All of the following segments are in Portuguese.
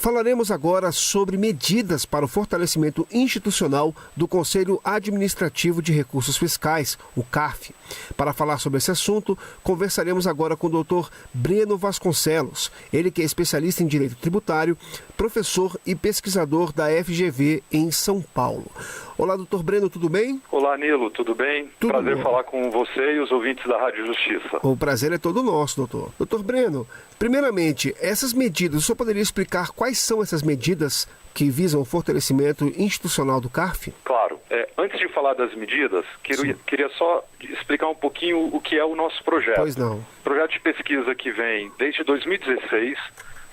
Falaremos agora sobre medidas para o fortalecimento institucional do Conselho Administrativo de Recursos Fiscais, o CARF. Para falar sobre esse assunto, conversaremos agora com o Dr. Breno Vasconcelos, ele que é especialista em Direito Tributário, professor e pesquisador da FGV em São Paulo. Olá, doutor Breno, tudo bem? Olá, Nilo, tudo bem? Tudo prazer bom. Falar com você e os ouvintes da Rádio Justiça. O prazer é todo nosso, doutor. Doutor Breno, primeiramente, essas medidas, o senhor poderia explicar quais são essas medidas que visam o fortalecimento institucional do CARF? Claro. Antes de falar das medidas, queria só explicar um pouquinho o que é o nosso projeto. Pois não. Projeto de pesquisa que vem desde 2016,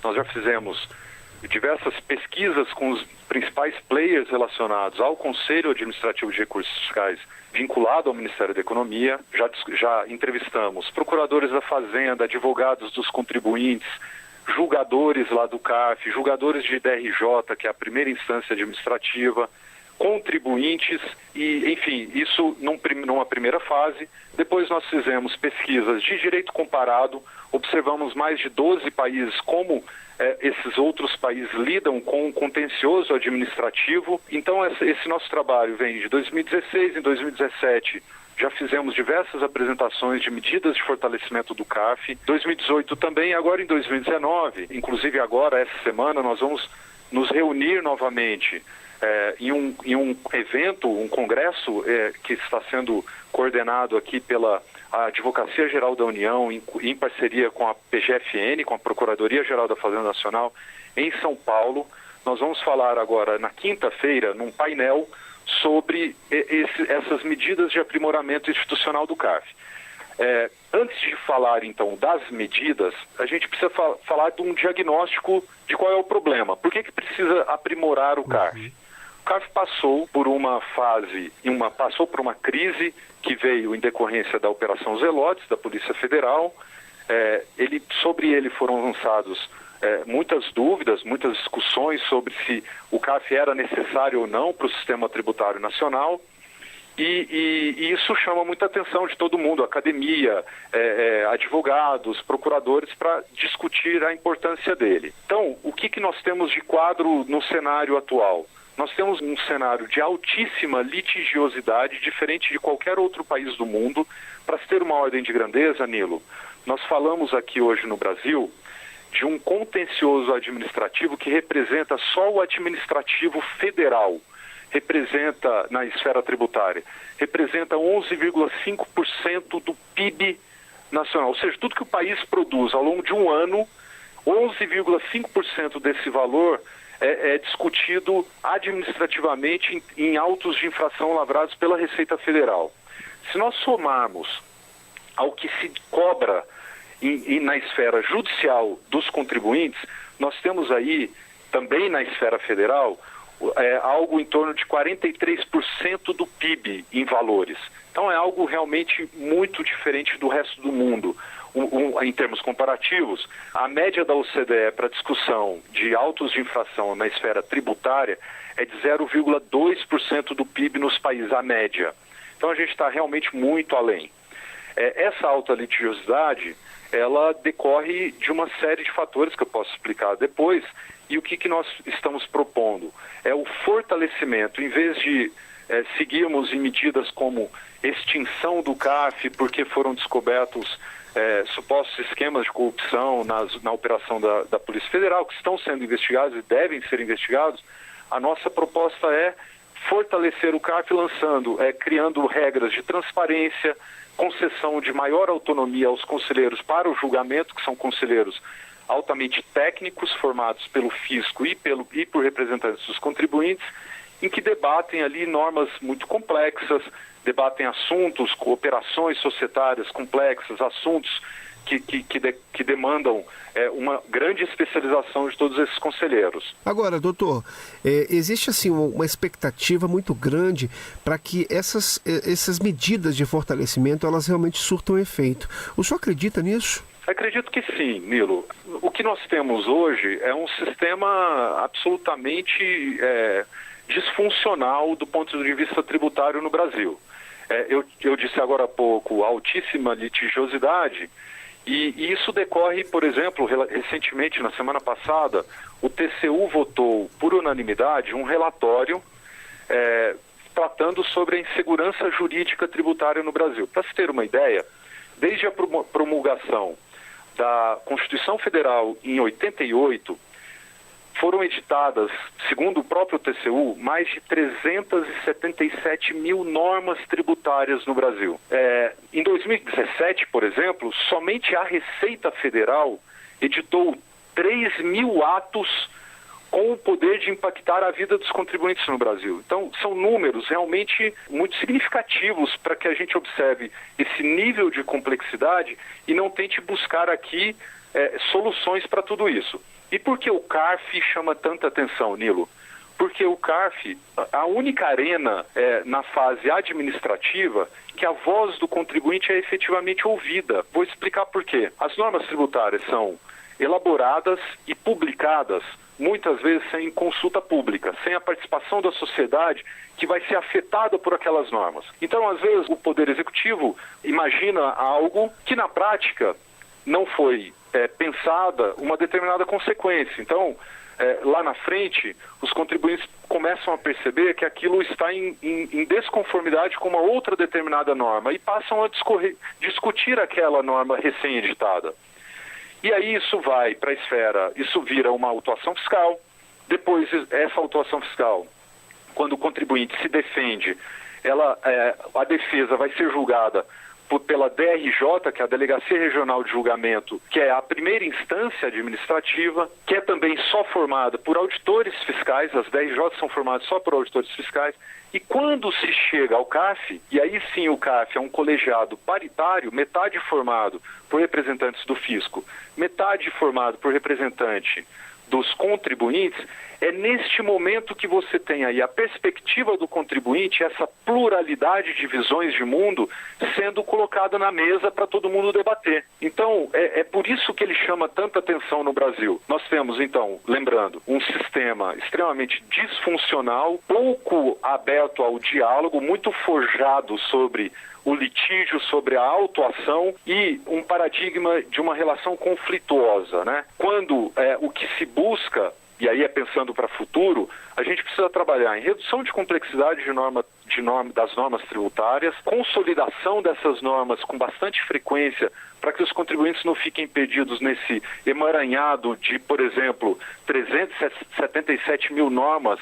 nós já fizemos diversas pesquisas com os principais players relacionados ao Conselho Administrativo de Recursos Fiscais vinculado ao Ministério da Economia. Já entrevistamos procuradores da Fazenda, advogados dos contribuintes, julgadores lá do CARF, julgadores de DRJ, que é a primeira instância administrativa, contribuintes e, enfim, isso numa primeira fase. Depois nós fizemos pesquisas de direito comparado, observamos mais de 12 países, como esses outros países lidam com o contencioso administrativo. Então esse nosso trabalho vem de 2016, em 2017 já fizemos diversas apresentações de medidas de fortalecimento do CARF, 2018 também, agora em 2019, inclusive agora, essa semana, nós vamos nos reunir novamente em um evento, um congresso que está sendo coordenado aqui pela Advocacia Geral da União, em parceria com a PGFN, com a Procuradoria-Geral da Fazenda Nacional, em São Paulo. Nós vamos falar agora, na quinta-feira, num painel sobre essas medidas de aprimoramento institucional do CARF. Antes de falar, então, das medidas, a gente precisa falar de um diagnóstico de qual é o problema. Por que precisa aprimorar o CARF? O CARF passou por uma fase, passou por uma crise que veio em decorrência da Operação Zelotes, da Polícia Federal. Sobre ele foram lançados muitas dúvidas, muitas discussões sobre se o CARF era necessário ou não para o sistema tributário nacional. E isso chama muita atenção de todo mundo, academia, advogados, procuradores, para discutir a importância dele. Então, o que nós temos de quadro no cenário atual? Nós temos um cenário de altíssima litigiosidade, diferente de qualquer outro país do mundo. Para se ter uma ordem de grandeza, Nilo, nós falamos aqui hoje no Brasil de um contencioso administrativo que representa só o administrativo federal, representa, na esfera tributária, representa 11,5% do PIB nacional. Ou seja, tudo que o país produz ao longo de um ano, 11,5% desse valor é discutido administrativamente em autos de infração lavrados pela Receita Federal. Se nós somarmos ao que se cobra na esfera judicial dos contribuintes, nós temos aí, também na esfera federal, algo em torno de 43% do PIB em valores. Então é algo realmente muito diferente do resto do mundo. Em termos comparativos, a média da OCDE para discussão de autos de infração na esfera tributária é de 0,2% do PIB nos países, a média. Então a gente está realmente muito além. Essa alta litigiosidade, ela decorre de uma série de fatores que eu posso explicar depois. E o que nós estamos propondo? É o fortalecimento, em vez de seguirmos em medidas como extinção do CARF, porque foram descobertos supostos esquemas de corrupção na operação da Polícia Federal, que estão sendo investigados e devem ser investigados. A nossa proposta é fortalecer o CARF criando regras de transparência, concessão de maior autonomia aos conselheiros para o julgamento, que são conselheiros altamente técnicos, formados pelo fisco e por representantes dos contribuintes, em que debatem ali normas muito complexas, debatem assuntos, operações societárias complexas, assuntos que demandam uma grande especialização de todos esses conselheiros. Agora, doutor, existe assim uma expectativa muito grande para que essas medidas de fortalecimento elas realmente surtam efeito. O senhor acredita nisso? Acredito que sim, Nilo. O que nós temos hoje é um sistema absolutamente disfuncional do ponto de vista tributário no Brasil. Eu disse agora há pouco altíssima litigiosidade E isso decorre, por exemplo, recentemente, na semana passada, o TCU votou por unanimidade um relatório tratando sobre a insegurança jurídica tributária no Brasil. Para se ter uma ideia, desde a promulgação da Constituição Federal em 88, foram editadas, segundo o próprio TCU, mais de 377 mil normas tributárias no Brasil. Em 2017, por exemplo, somente a Receita Federal editou 3 mil atos com o poder de impactar a vida dos contribuintes no Brasil. Então, são números realmente muito significativos para que a gente observe esse nível de complexidade e não tente buscar aqui soluções para tudo isso. E por que o CARF chama tanta atenção, Nilo? Porque o CARF, a única arena na fase administrativa que a voz do contribuinte é efetivamente ouvida. Vou explicar por quê. As normas tributárias são elaboradas e publicadas muitas vezes sem consulta pública, sem a participação da sociedade que vai ser afetada por aquelas normas. Então, às vezes, o Poder Executivo imagina algo que, na prática, não foi pensada uma determinada consequência. Então, lá na frente, os contribuintes começam a perceber que aquilo está em desconformidade com uma outra determinada norma e passam a discutir aquela norma recém-editada. E aí isso vai para a esfera, isso vira uma autuação fiscal. Depois, essa autuação fiscal, quando o contribuinte se defende, a defesa vai ser julgada pela DRJ, que é a Delegacia Regional de Julgamento, que é a primeira instância administrativa, que é também só formada por auditores fiscais, as DRJ são formadas só por auditores fiscais, e quando se chega ao CARF, e aí sim o CARF é um colegiado paritário, metade formado por representantes do fisco, metade formado por representante dos contribuintes, é neste momento que você tem aí a perspectiva do contribuinte, essa pluralidade de visões de mundo sendo colocada na mesa para todo mundo debater. Então, é por isso que ele chama tanta atenção no Brasil. Nós temos, então, lembrando, um sistema extremamente disfuncional, pouco aberto ao diálogo, muito forjado sobre o litígio, sobre a autuação e um paradigma de uma relação conflituosa, né? Quando o que se busca, e aí pensando para o futuro, a gente precisa trabalhar em redução de complexidade das normas tributárias, consolidação dessas normas com bastante frequência para que os contribuintes não fiquem perdidos nesse emaranhado de, por exemplo, 377 mil normas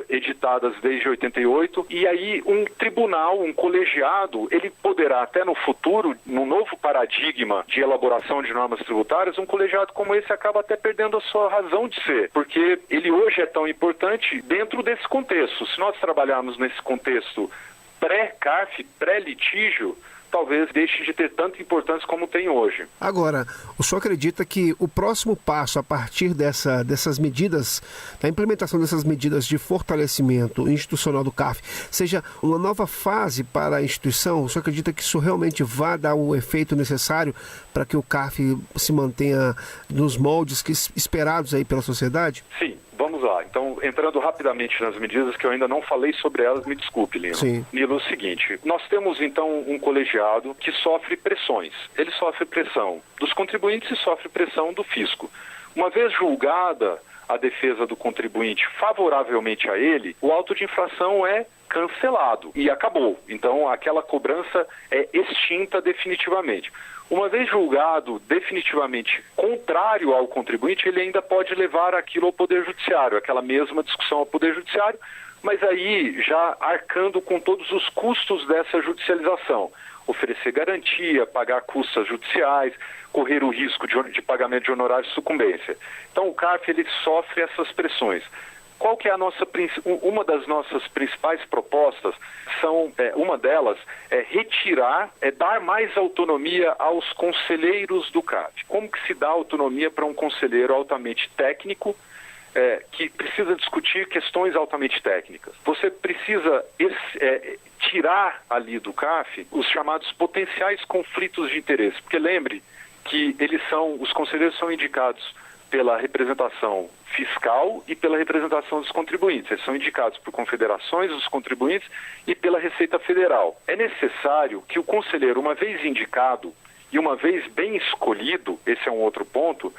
editadas desde 88, e aí um tribunal, um colegiado, ele poderá até no futuro, num novo paradigma de elaboração de normas tributárias, um colegiado como esse acaba até perdendo a sua razão de ser, porque ele hoje é tão importante dentro desse contexto. Se nós trabalharmos nesse contexto pré-CARF, pré-litígio, talvez deixe de ter tanta importância como tem hoje. Agora, o senhor acredita que o próximo passo a partir dessas medidas, da implementação dessas medidas de fortalecimento institucional do CARF, seja uma nova fase para a instituição? O senhor acredita que isso realmente vai dar o efeito necessário para que o CARF se mantenha nos moldes esperados aí pela sociedade? Sim. Vamos lá. Então, entrando rapidamente nas medidas que eu ainda não falei sobre elas, me desculpe, Lino. Sim. Nilo, é o seguinte, nós temos então um colegiado que sofre pressões. Ele sofre pressão dos contribuintes e sofre pressão do fisco. Uma vez julgada a defesa do contribuinte favoravelmente a ele, o auto de infração é cancelado e acabou. Então, aquela cobrança é extinta definitivamente. Uma vez julgado definitivamente contrário ao contribuinte, ele ainda pode levar aquilo ao Poder Judiciário, aquela mesma discussão ao Poder Judiciário, mas aí já arcando com todos os custos dessa judicialização. Oferecer garantia, pagar custas judiciais, correr o risco de pagamento de honorários de sucumbência. Então o CARF ele sofre essas pressões. Qual que é uma das nossas principais propostas? Uma delas é retirar, dar mais autonomia aos conselheiros do CARF. Como que se dá autonomia para um conselheiro altamente técnico que precisa discutir questões altamente técnicas? Você precisa tirar ali do CARF os chamados potenciais conflitos de interesse, porque lembre que os conselheiros são indicados pela representação fiscal e pela representação dos contribuintes. Eles são indicados por confederações dos contribuintes e pela Receita Federal. É necessário que o conselheiro, uma vez indicado, e uma vez bem escolhido, esse é um outro ponto,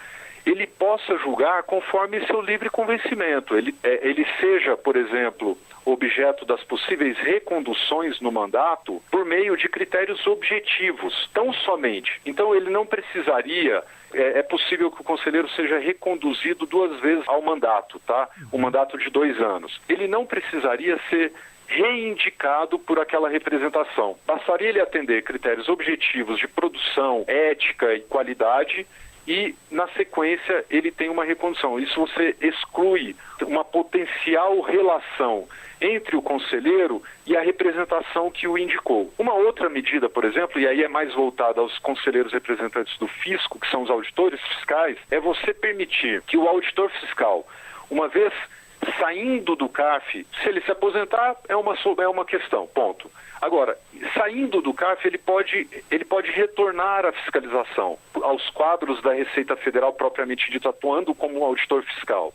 ele possa julgar conforme seu livre convencimento. Ele seja, por exemplo, objeto das possíveis reconduções no mandato por meio de critérios objetivos, tão somente. Então ele não precisaria, é possível que o conselheiro seja reconduzido 2 vezes ao mandato, tá? Um mandato de 2 anos. Ele não precisaria ser reindicado por aquela representação. Bastaria ele atender critérios objetivos de produção, ética e qualidade e, na sequência, ele tem uma recondução. Isso você exclui uma potencial relação entre o conselheiro e a representação que o indicou. Uma outra medida, por exemplo, e aí é mais voltada aos conselheiros representantes do fisco, que são os auditores fiscais, é você permitir que o auditor fiscal, uma vez saindo do CARF, se ele se aposentar, é uma questão, ponto. Agora, saindo do CARF, ele pode retornar à fiscalização, aos quadros da Receita Federal propriamente dito, atuando como um auditor fiscal.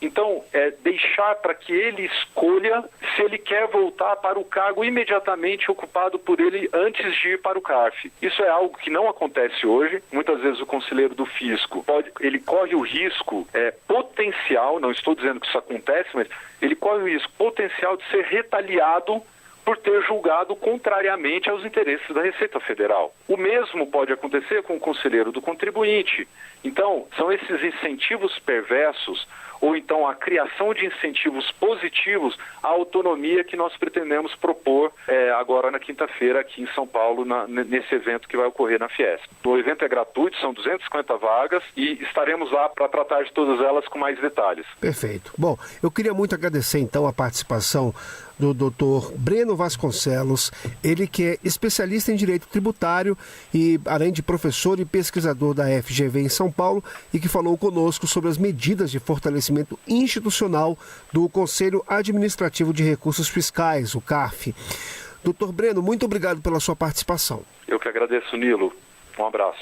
Então, deixar para que ele escolha se ele quer voltar para o cargo imediatamente ocupado por ele antes de ir para o CARF. Isso é algo que não acontece hoje. Muitas vezes o conselheiro do fisco ele corre o risco potencial, não estou dizendo que isso acontece, mas ele corre o risco potencial de ser retaliado por ter julgado contrariamente aos interesses da Receita Federal. O mesmo pode acontecer com o conselheiro do contribuinte. Então, são esses incentivos perversos ou então a criação de incentivos positivos à autonomia que nós pretendemos propor agora na quinta-feira aqui em São Paulo, nesse evento que vai ocorrer na Fiesp. O evento é gratuito, são 250 vagas e estaremos lá para tratar de todas elas com mais detalhes. Perfeito. Bom, eu queria muito agradecer então a participação do Dr. Breno Vasconcelos, ele que é especialista em direito tributário e além de professor e pesquisador da FGV em São Paulo e que falou conosco sobre as medidas de fortalecimento institucional do Conselho Administrativo de Recursos Fiscais, o CARF. Dr. Breno, muito obrigado pela sua participação. Eu que agradeço, Nilo. Um abraço.